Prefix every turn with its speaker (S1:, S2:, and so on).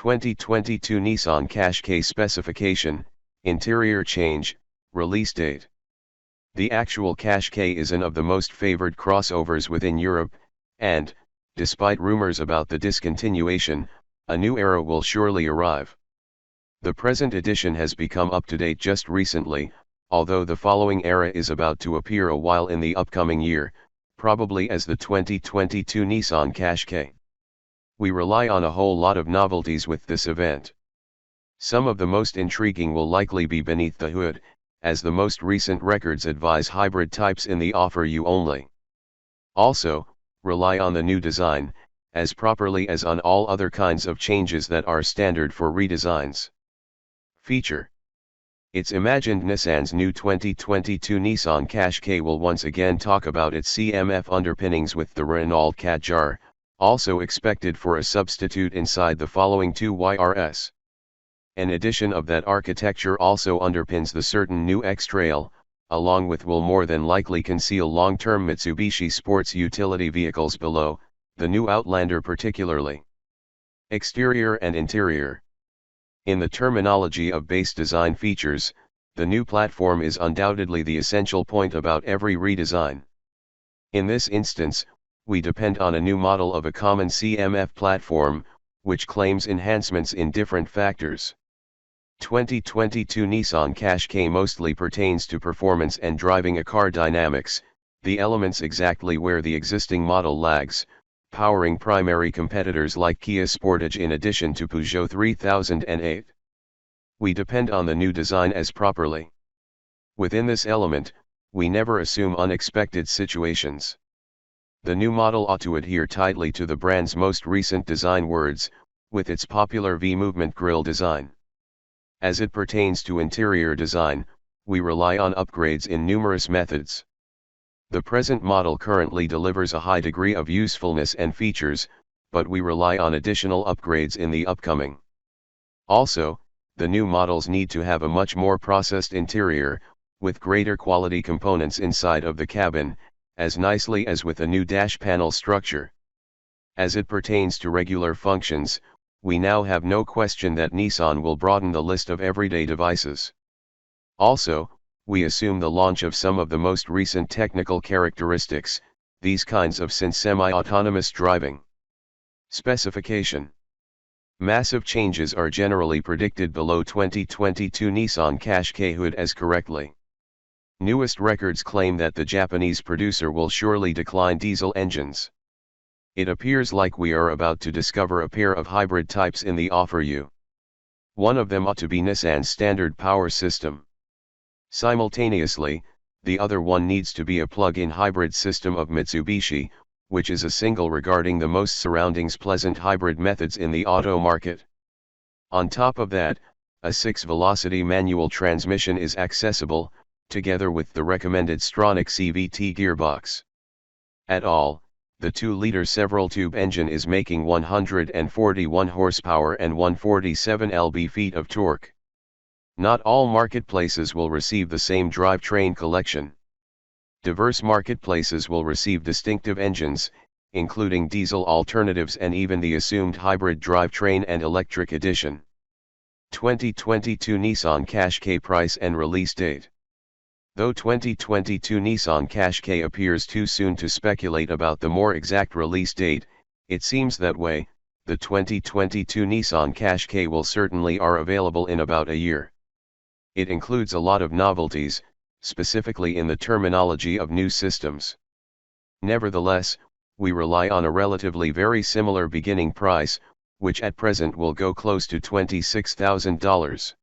S1: 2022 Nissan Qashqai specification, interior change, release date. The actual Qashqai is one of the most favored crossovers within Europe, and, despite rumors about the discontinuation, a new era will surely arrive. The present edition has become up to date just recently, although the following era is about to appear a while in the upcoming year, probably as the 2022 Nissan Qashqai. We rely on a whole lot of novelties with this event. Some of the most intriguing will likely be beneath the hood, as the most recent records advise hybrid types in the offer you only. Also, rely on the new design, as properly as on all other kinds of changes that are standard for redesigns. Feature. It's imagined Nissan's new 2022 Nissan Qashqai will once again talk about its CMF underpinnings with the Renault Kadjar, also expected for a substitute inside the following two YRS. An addition of that architecture also underpins the certain new X-Trail, along with will more than likely conceal long-term Mitsubishi sports utility vehicles below, the new Outlander particularly. Exterior and interior. In the terminology of base design features, the new platform is undoubtedly the essential point about every redesign. In this instance, we depend on a new model of a common CMF platform, which claims enhancements in different factors. 2022 Nissan Qashqai mostly pertains to performance and driving a car dynamics, the elements exactly where the existing model lags, powering primary competitors like Kia Sportage in addition to Peugeot 3008. We depend on the new design as properly. Within this element, we never assume unexpected situations. The new model ought to adhere tightly to the brand's most recent design words, with its popular V-movement grille design. As it pertains to interior design, we rely on upgrades in numerous methods. The present model currently delivers a high degree of usefulness and features, but we rely on additional upgrades in the upcoming. Also, the new models need to have a much more processed interior, with greater quality components inside of the cabin, as nicely as with a new dash panel structure. As it pertains to regular functions, we now have no question that Nissan will broaden the list of everyday devices. Also, we assume the launch of some of the most recent technical characteristics, these kinds of semi-autonomous driving. Specification. Massive changes are generally predicted below 2022 Nissan Qashqai hood as correctly. Newest records claim that the Japanese producer will surely decline diesel engines. It appears like we are about to discover a pair of hybrid types in the offer you. One of them ought to be Nissan's standard power system. Simultaneously, the other one needs to be a plug-in hybrid system of Mitsubishi, which is a single regarding the most surroundings pleasant hybrid methods in the auto market. On top of that, a 6-velocity manual transmission is accessible, together with the recommended Stronach CVT gearbox. At all, the 2-liter several-tube engine is making 141 horsepower and 147 lb-ft of torque. Not all marketplaces will receive the same drivetrain collection. Diverse marketplaces will receive distinctive engines, including diesel alternatives and even the assumed hybrid drivetrain and electric edition. 2022 Nissan Qashqai price and release date. Though 2022 Nissan Qashqai appears too soon to speculate about the more exact release date, it seems that way. The 2022 Nissan Qashqai will certainly are available in about a year. It includes a lot of novelties, specifically in the terminology of new systems. Nevertheless, we rely on a relatively very similar beginning price, which at present will go close to $26,000.